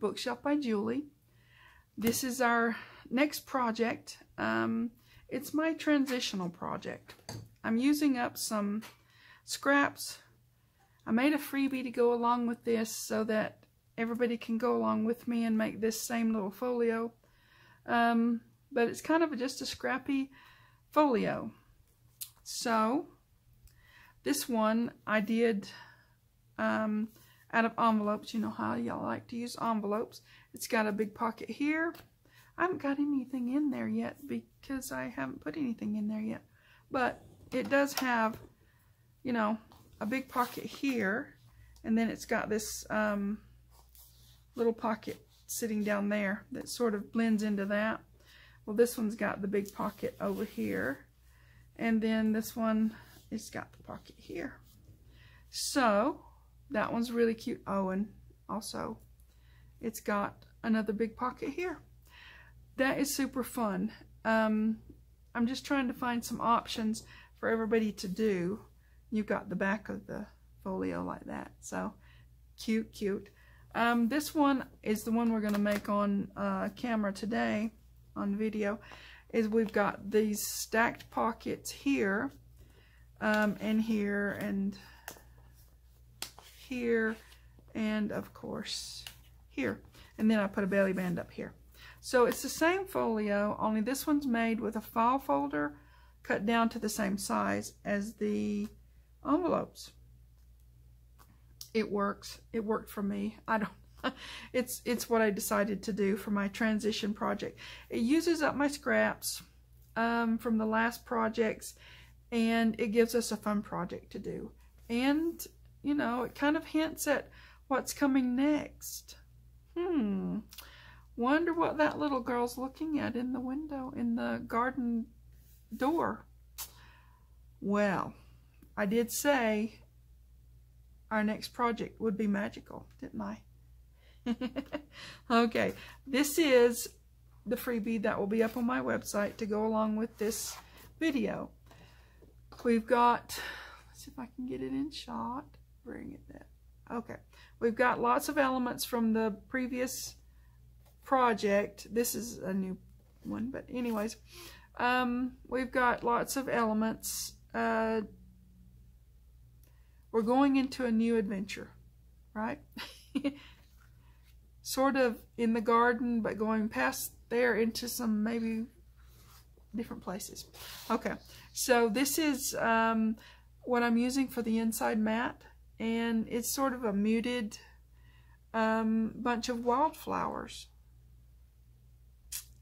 Bookshelf by Julie. This is our next project. It's my transitional project. I'm using up some scraps. I made a freebie to go along with this so that everybody can go along with me and make this same little folio. But it's kind of just a scrappy folio. So this one I did out of envelopes. You know how y'all like to use envelopes. It's got a big pocket here. I haven't got anything in there yet because I haven't put anything in there yet. But it does have, you know, a big pocket here. And then it's got this little pocket sitting down there that sort of blends into that. Well, this one's got the big pocket over here. And then this one, it's got the pocket here. So that one's really cute. Oh, and also it's got another big pocket here. That is super fun. I'm just trying to find some options for everybody to do. You've got the back of the folio like that. So cute, cute. This one is the one we're going to make on camera today, on video. Is we've got these stacked pockets here, and here, and here, and of course here. And then I put a belly band up here. So it's the same folio, only this one's made with a file folder cut down to the same size as the envelopes. It works. It worked for me. I don't. It's what I decided to do for my transition project. It uses up my scraps from the last projects, and it gives us a fun project to do. And you know, it kind of hints at what's coming next. Wonder what that little girl's looking at in the window, in the garden door. Well, I did say our next project would be magical, didn't I? Okay, this is the freebie that will be up on my website to go along with this video. We've got, let's see if I can get it in shot. Bring it there. Okay, we've got lots of elements from the previous project. This is a new one, but anyways, we've got lots of elements. We're going into a new adventure, right? Sort of in the garden, but going past there into some maybe different places. Okay, so this is what I'm using for the inside mat, and it's sort of a muted bunch of wildflowers.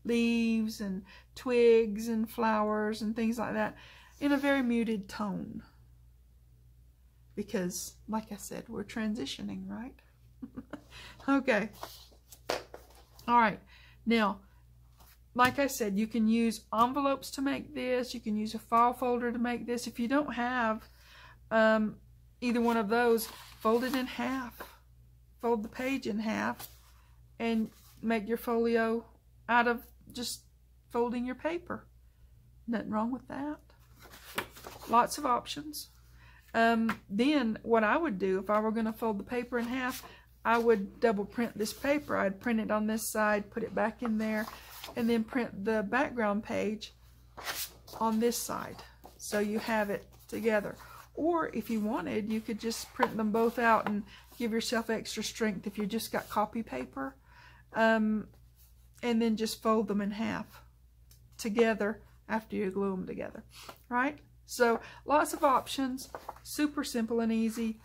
Leaves and twigs and flowers and things like that in a very muted tone. Because, like I said, we're transitioning, right? Okay. Alright. Now, like I said, you can use envelopes to make this. You can use a file folder to make this. If you don't have either one of those, fold it in half. Fold the page in half and make your folio out of just folding your paper. Nothing wrong with that. Lots of options. Then what I would do if I were going to fold the paper in half, I would double print this paper. I'd print it on this side, put it back in there, and then print the background page on this side. So you have it together. Or if you wanted, you could just print them both out and give yourself extra strength if you just got copy paper. And then just fold them in half together after you glue them together, right? So lots of options, super simple and easy.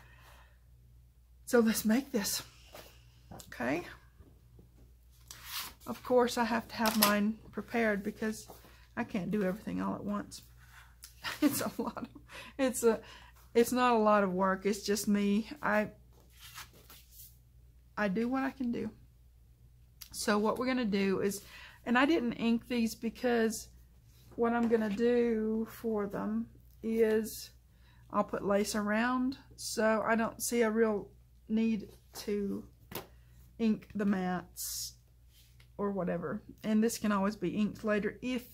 So let's make this, okay? Of course, I have to have mine prepared because I can't do everything all at once. It's a lot of, it's not a lot of work. It's just me. I do what I can do. So what we're going to do is, and I didn't ink these because what I'm going to do for them is I'll put lace around, so I don't see a real need to ink the mats or whatever. And this can always be inked later if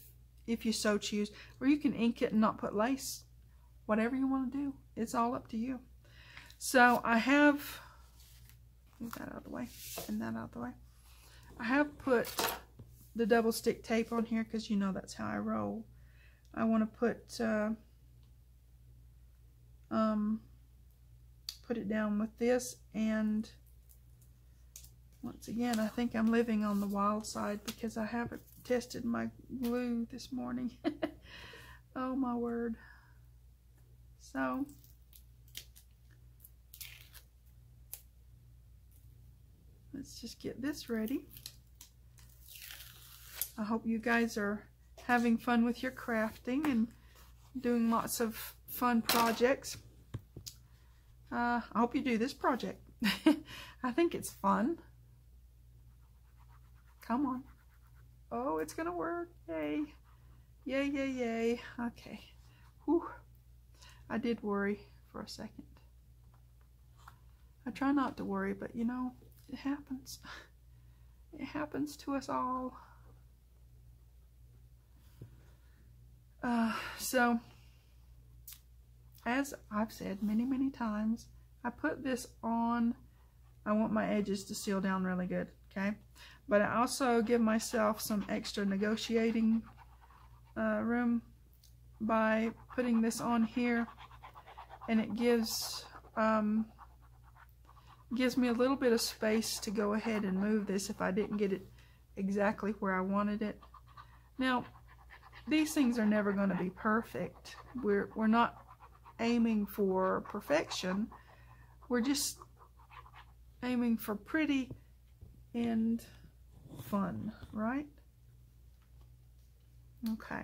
you so choose, or you can ink it and not put lace. Whatever you want to do, it's all up to you. So I have, move that out of the way and that out of the way. I have put the double stick tape on here because you know that's how I roll. I want to put it down with this, and once again I think I'm living on the wild side because I haven't tested my glue this morning. Oh my word. So let's just get this ready. I hope you guys are having fun with your crafting and doing lots of fun projects. I hope you do this project. I think it's fun. Come on. Oh, it's gonna work. Yay. Yay, yay, yay. Okay. Whew. I did worry for a second. I try not to worry, but you know, it happens. It happens to us all. So, as I've said many, many times, I put this on. I want my edges to seal down really good, okay? But I also give myself some extra negotiating room by putting this on here, and it gives me a little bit of space to go ahead and move this if I didn't get it exactly where I wanted it. Now, these things are never going to be perfect. We're not aiming for perfection. We're just aiming for pretty and fun, right? Okay.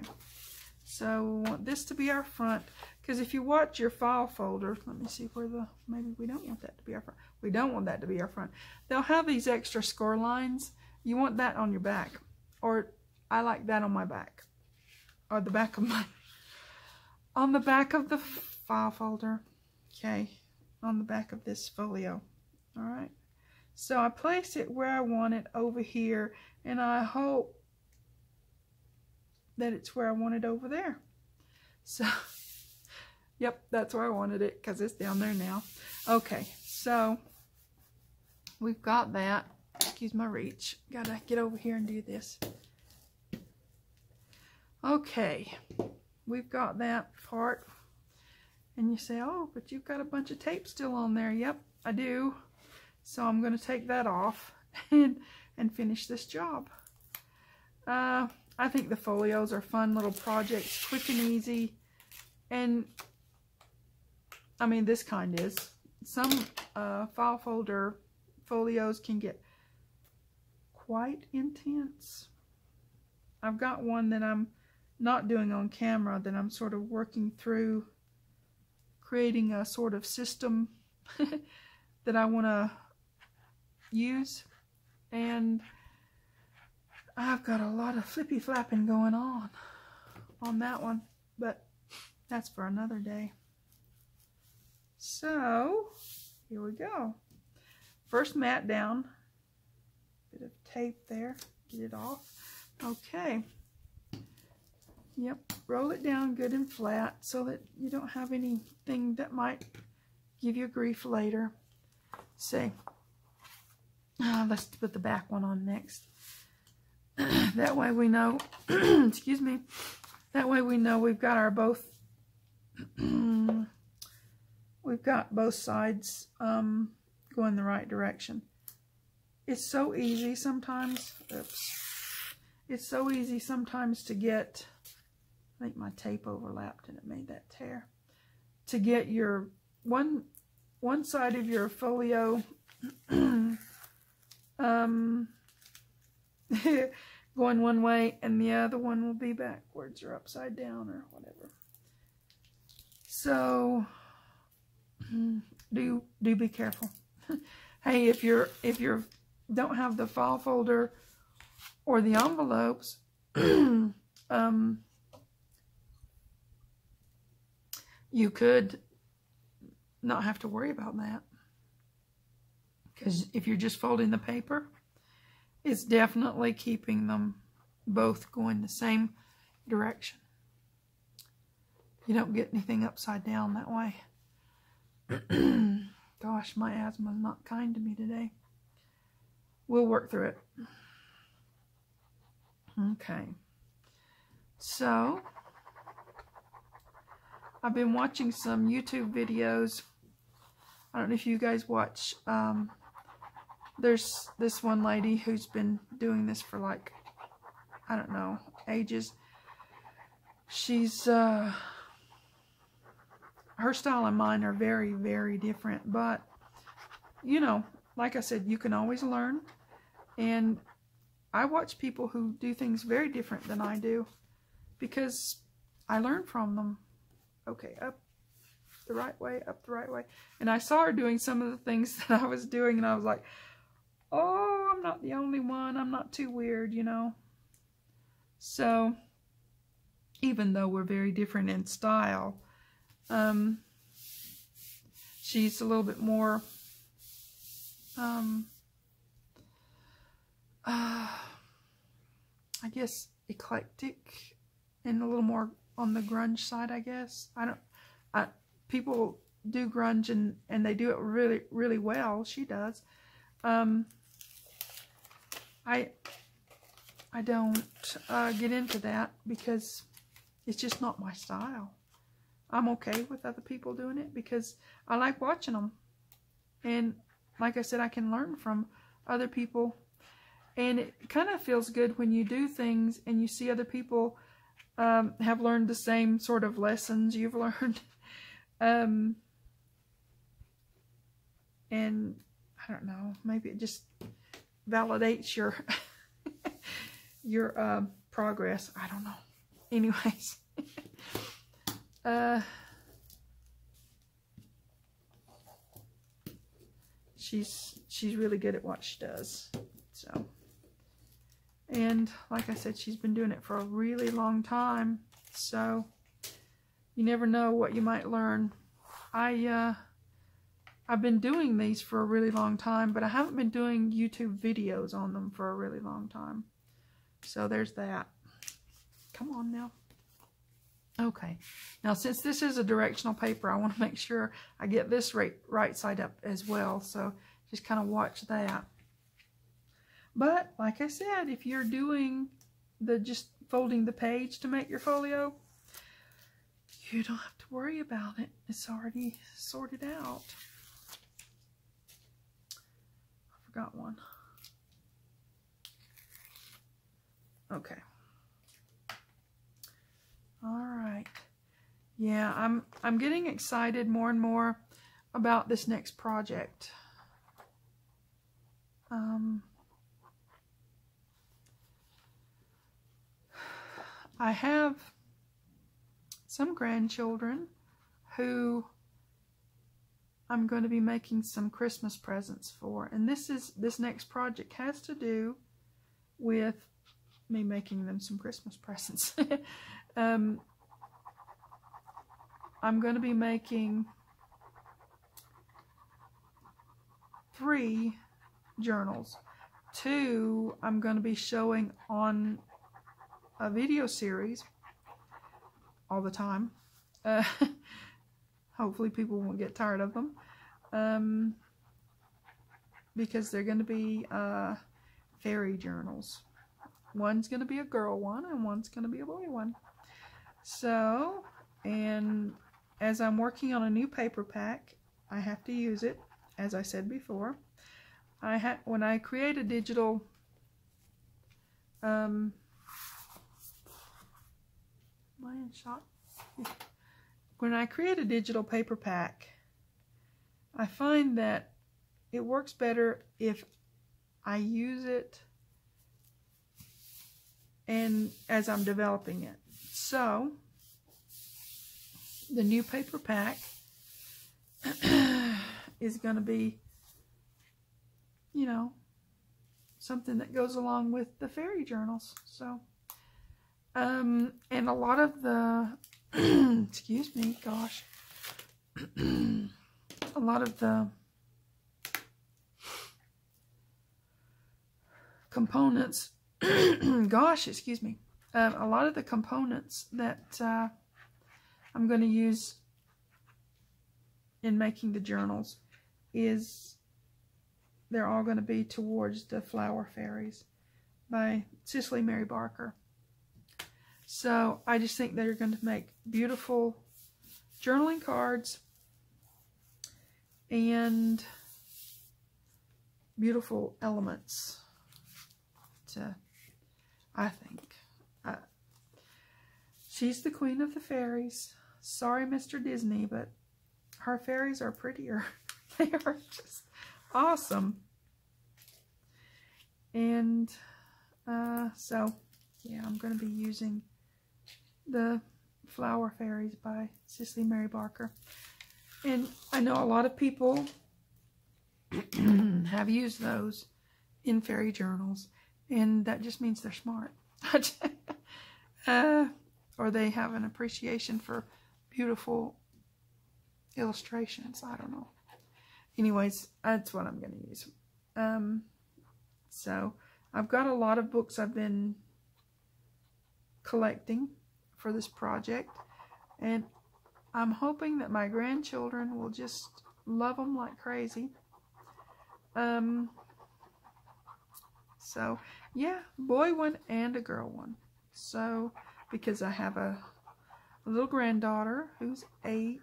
So we want this to be our front, because if you watch your file folder, let me see where maybe we don't want that to be our front. We don't want that to be our front. They'll have these extra score lines. You want that on your back, or I like that on my back. Or the back of my, on the back of the file folder, okay, on the back of this folio. All right, so I place it where I want it over here, and I hope that it's where I want it over there. So, yep, that's where I wanted it because it's down there now. Okay, so we've got that. Excuse my reach. Gotta get over here and do this. Okay, we've got that part, and you say, oh, but you've got a bunch of tape still on there. Yep, I do. So I'm going to take that off and finish this job. I think the folios are fun little projects, quick and easy, and I mean this kind is. Some file folder folios can get quite intense. I've got one that I'm not doing on camera that I'm sort of working through, creating a sort of system that I want to use, and I've got a lot of flippy flapping going on that one, but that's for another day. So here we go. First mat down, bit of tape there, get it off. Okay. Yep, roll it down good and flat so that you don't have anything that might give you grief later. Say, let's put the back one on next. That way we know, excuse me, that way we know we've got our both, we've got both sides going the right direction. It's so easy sometimes, it's so easy sometimes to get, I think my tape overlapped and it made that tear. To get your one side of your folio going one way, and the other one will be backwards or upside down or whatever. So do be careful. Hey, if you don't have the file folder or the envelopes, you could not have to worry about that, because if you're just folding the paper, it's definitely keeping them both going the same direction. You don't get anything upside down that way. Gosh, my asthma is not kind to me today. We'll work through it. Okay. So, I've been watching some YouTube videos. I don't know if you guys watch, there's this one lady who's been doing this for like, I don't know, ages. She's, her style and mine are very, very different, but, you know, like I said, you can always learn, and I watch people who do things very different than I do, because I learn from them. Okay, up the right way, up the right way. And I saw her doing some of the things that I was doing, and I was like, oh, I'm not the only one. I'm not too weird, you know. So, even though we're very different in style, she's a little bit more, I guess, eclectic and a little more on the grunge side, I guess. People do grunge and they do it really, really well. She does. I don't get into that because it's just not my style. I'm okay with other people doing it because I like watching them. And like I said, I can learn from other people. And it kind of feels good when you do things and you see other people have learned the same sort of lessons you've learned. And I don't know, maybe it just validates your your progress. I don't know. Anyways, she's really good at what she does. So, and like I said, she's been doing it for a really long time. So you never know what you might learn. I've been doing these for a really long time, but I haven't been doing YouTube videos on them for a really long time. So there's that. Come on now. Okay. Now, since this is a directional paper, I want to make sure I get this right side up as well. So just kind of watch that. But like I said, if you're doing just folding the page to make your folio, you don't have to worry about it. It's already sorted out. I forgot one. Okay. All right. Yeah, I'm getting excited more and more about this next project. I have some grandchildren who I'm going to be making some Christmas presents for, and this next project has to do with me making them some Christmas presents. I'm going to be making 3 journals. 2 I'm going to be showing on a video series all the time. Hopefully people won't get tired of them, because they're going to be fairy journals. One's going to be a girl one and one's going to be a boy one. So, and as I'm working on a new paper pack, I have to use it, as I said before. When I create a digital when I create a digital paper pack, I find that it works better if I use it and as I'm developing it. So the new paper pack is going to be, you know, something that goes along with the fairy journals. So and a lot of the excuse me, gosh, a lot of the components gosh, excuse me, a lot of the components that I'm going to use in making the journals they're all going to be towards the flower fairies. by Cicely Mary Barker. So I just think they're going to make beautiful journaling cards and beautiful elements to, I think. She's the queen of the fairies. Sorry, Mr. Disney, but her fairies are prettier. They are just awesome. And so, yeah, I'm going to be using the Flower Fairies by Cicely Mary Barker. And I know a lot of people have used those in fairy journals, and that just means they're smart. Or they have an appreciation for beautiful illustrations. I don't know. Anyways, that's what I'm going to use. So I've got a lot of books I've been collecting for this project, and I'm hoping that my grandchildren will just love them like crazy. So yeah, boy one and a girl one. So because I have a little granddaughter who's 8,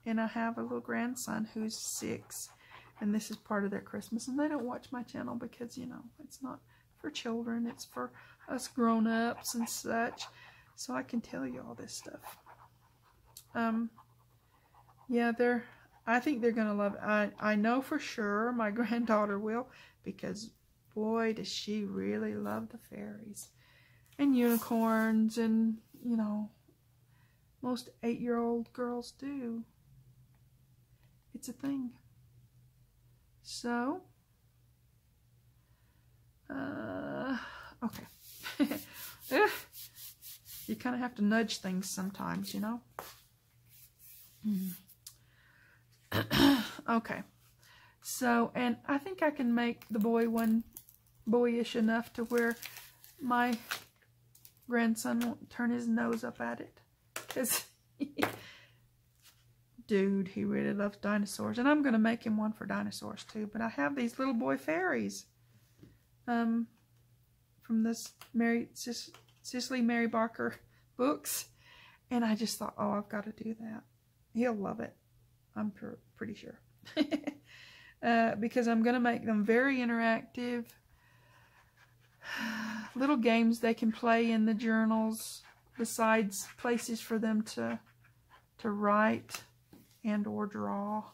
and I have a little grandson who's 6, and this is part of their Christmas. And they don't watch my channel because, you know, it's not for children, it's for us grown-ups and such. So I can tell you all this stuff. Yeah, I think they're gonna love it. I know for sure my granddaughter will, because boy does she really love the fairies and unicorns, and you know, most 8-year-old girls do. It's a thing. So okay. You kind of have to nudge things sometimes, you know. Okay, so, and I think I can make the boy one boyish enough to where my grandson won't turn his nose up at it, because dude, he really loves dinosaurs, and I'm going to make him one for dinosaurs too. But I have these little boy fairies from this Cicely Mary Barker books, and I just thought, oh, I've got to do that. He'll love it, I'm pretty sure. Because I'm going to make them very interactive little games they can play in the journals, besides places for them to write and or draw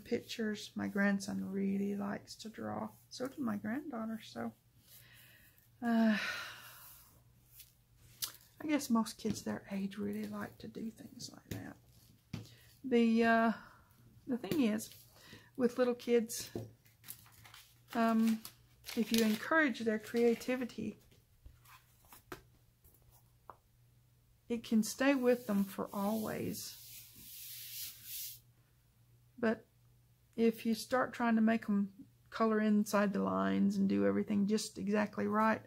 pictures. My grandson really likes to draw, so does my granddaughter. So I guess most kids their age really like to do things like that. The thing is, with little kids, if you encourage their creativity, it can stay with them for always. But if you start trying to make them color inside the lines and do everything just exactly right,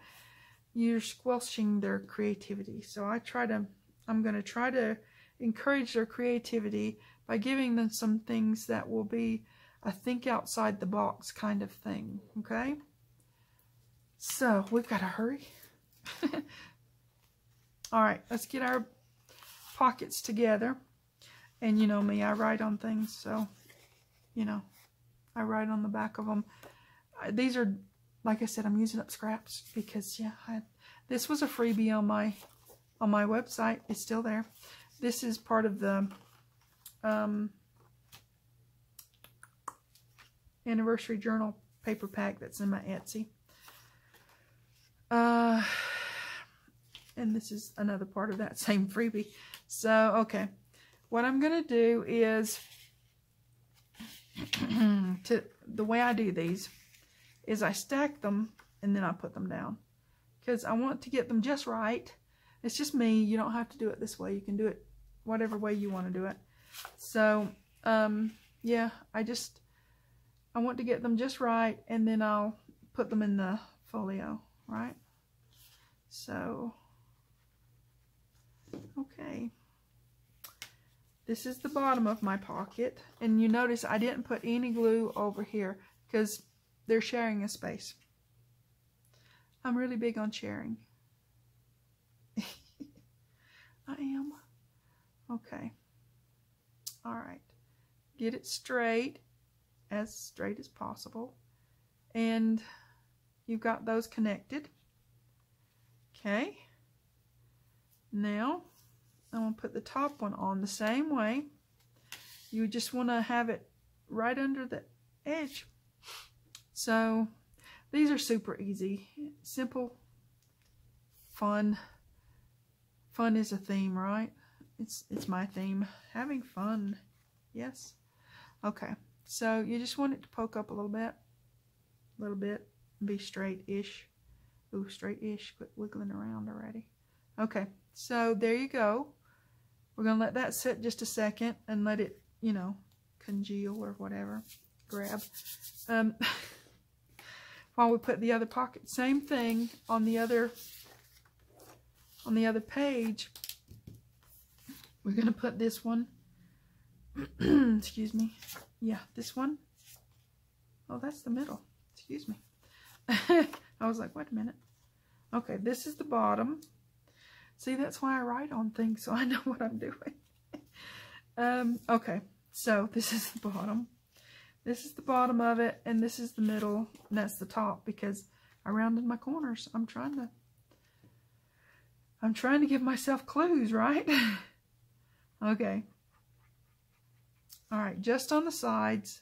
you're squelching their creativity. So I'm going to try to encourage their creativity by giving them some things that will be a think outside the box kind of thing, okay? So we've got to hurry. All right, let's get our pockets together. And you know me, I write on things, so, you know, I write on the back of them. These are, like I said, I'm using up scraps because, yeah, this was a freebie on my website. It's still there. This is part of the anniversary journal paper pack that's in my Etsy. And this is another part of that same freebie. So, okay. What I'm going to do is, the way I do these is I stack them and then I put them down. Because I want to get them just right. It's just me. You don't have to do it this way. You can do it whatever way you want to do it. So, yeah, I want to get them just right, and then I'll put them in the folio, right? So, okay. This is the bottom of my pocket, and you notice I didn't put any glue over here because they're sharing a space. I'm really big on sharing. I am. Okay. All right. Get it straight as possible. And you've got those connected. Okay. Now, I'm going to put the top one on the same way. You just want to have it right under the edge. So, these are super easy. Simple, fun. Fun is a theme, right? It's my theme. Having fun. Yes. Okay. So, you just want it to poke up a little bit. Be straight-ish. Ooh, straight-ish. Quit wiggling around already. Okay. So, there you go. We're going to let that sit just a second and let it, you know, congeal or whatever. Grab. While we put the other pocket. Same thing on the other page. We're going to put this one. Excuse me. Yeah, this one. Oh, that's the middle. Excuse me. I was like, wait a minute. Okay, this is the bottom. See, that's why I write on things, so I know what I'm doing. Okay, so this is the bottom. This is the bottom of it, and this is the middle, and that's the top, because I rounded my corners. I'm trying to give myself clues, right? Okay. All right, just on the sides.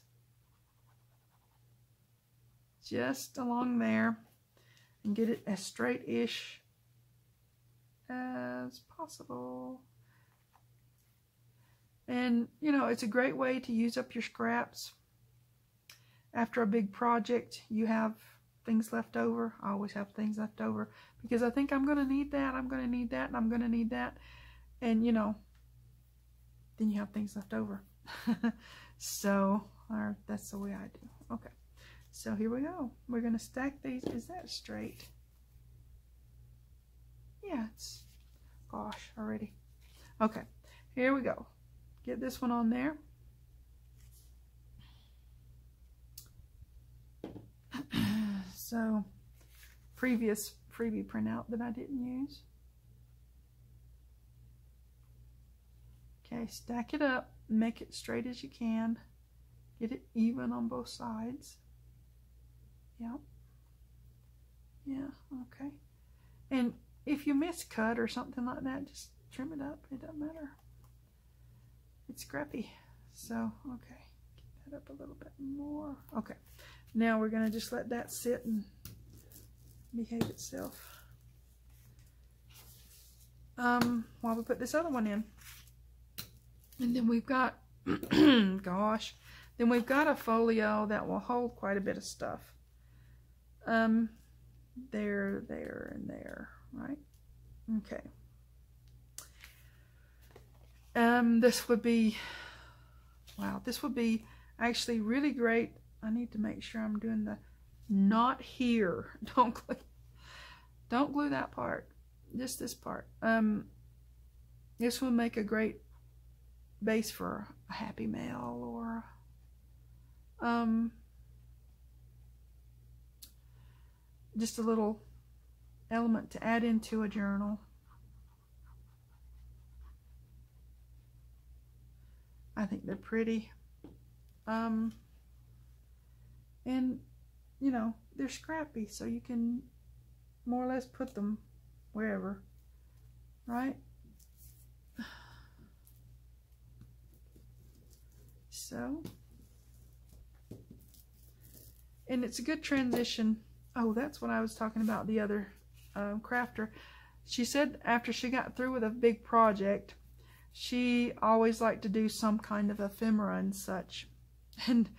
Just along there. And get it as straight-ish as possible. And, you know, it's a great way to use up your scraps. After a big project, you have things left over. I always have things left over because I think I'm going to need that, I'm going to need that, and I'm going to need that. And, you know, then you have things left over. So, that's the way I do. Okay. So here we go. We're going to stack these. Is that straight? Yeah, it's, gosh, already. Okay, here we go. Get this one on there. So, previous freebie printout that I didn't use. Okay, stack it up. Make it straight as you can. Get it even on both sides. Yep. Yeah, okay. And if you miscut or something like that, just trim it up. It doesn't matter. It's scrappy. So, okay. Get that up a little bit more. Okay. Now we're going to just let that sit and behave itself. While we put this other one in. And then we've got, gosh, then we've got a folio that will hold quite a bit of stuff. There, and there, right? Okay. This would be, wow, this would be actually really great. I need to make sure I'm doing the not here. Don't glue that part. Just this part. This would make a great base for a happy mail or just a little element to add into a journal. I think they're pretty. And, you know, they're scrappy, so you can more or less put them wherever, right? So, and it's a good transition. Oh, that's what I was talking about, the other crafter. She said after she got through with a big project, she always liked to do some kind of ephemera and such. And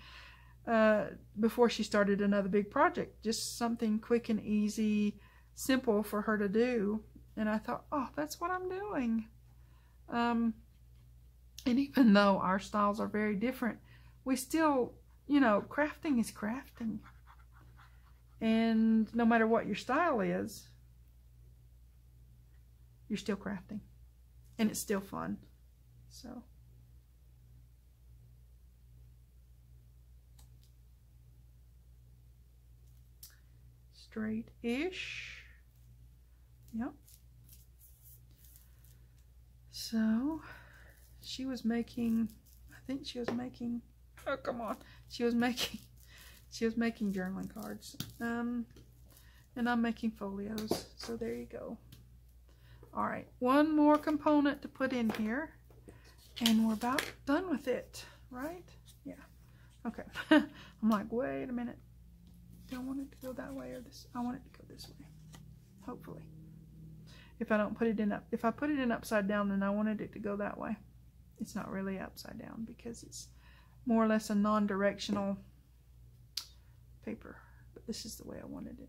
before she started another big project, just something quick and easy, simple for her to do. And I thought, oh, that's what I'm doing. And even though our styles are very different, we still, you know, crafting is crafting. And no matter what your style is, you're still crafting. And it's still fun. So. straight-ish. Yep. So she was making, I think she was making, oh come on, she was making journaling cards. And I'm making folios. So there you go. All right, one more component to put in here, and we're about done with it, right? Yeah. Okay. I'm like, wait a minute. Do I want it to go that way or this? I want it to go this way. Hopefully. If I don't put it in up, if I put it in upside down, then I wanted it to go that way. It's not really upside down because it's more or less a non-directional paper. But this is the way I wanted it.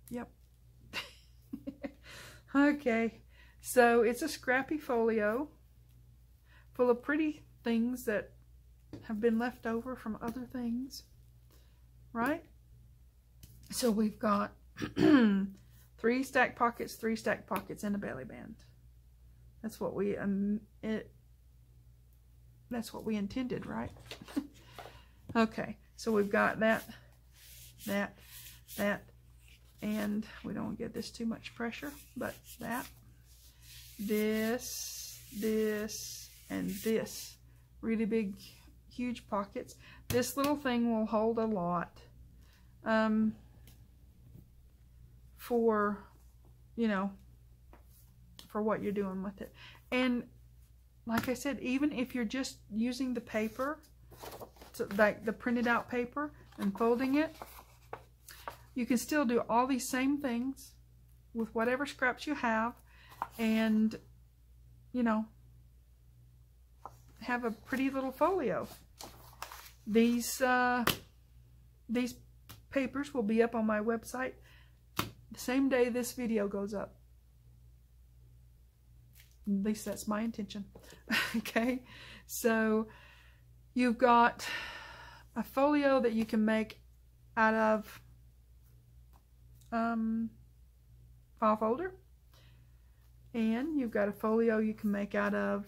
Yep. Okay. So it's a scrappy folio full of pretty things that have been left over from other things. Right? So we've got 3 stacked pockets, 3 stacked pockets, and a belly band. That's what we that's what we intended, right? Okay, so we've got that, and we don't get this too much pressure, but that, this, and this. Really big, huge pockets. This little thing will hold a lot for, you know, for what you're doing with it. And like I said, even if you're just using the paper, so like the printed out paper, and folding it, you can still do all these same things with whatever scraps you have, and, you know, have a pretty little folio. These papers will be up on my website the same day this video goes up. At least that's my intention. Okay, so you've got a folio that you can make out of file folder, and you've got a folio you can make out of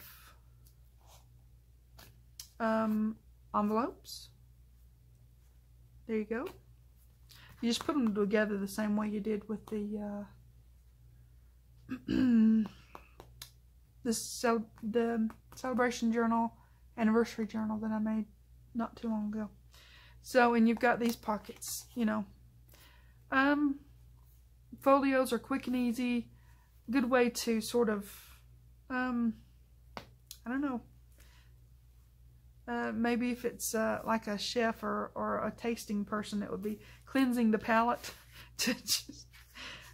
envelopes. There you go. You just put them together the same way you did with the the celebration journal, anniversary journal that I made not too long ago. So, and you've got these pockets, you know. Folios are quick and easy. Good way to sort of, I don't know, maybe if it's like a chef or a tasting person, it would be cleansing the palate. To just,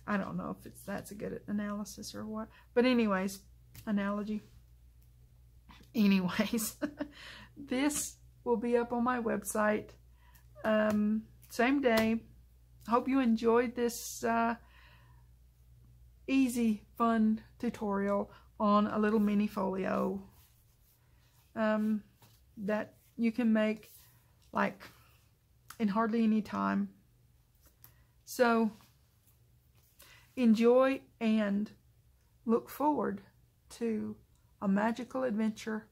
I don't know if that's a good analysis or what. But anyways, analogy. Anyways, this will be up on my website same day. Hope you enjoyed this easy, fun tutorial on a little mini folio that you can make like in hardly any time. So enjoy and look forward to a magical adventure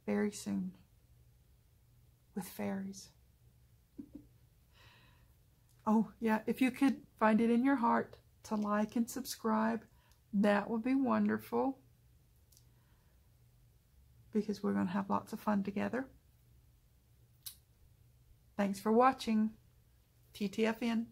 very soon with fairies. Oh yeah, if you could find it in your heart to like and subscribe, that would be wonderful, because we're going to have lots of fun together. Thanks for watching. TTFN.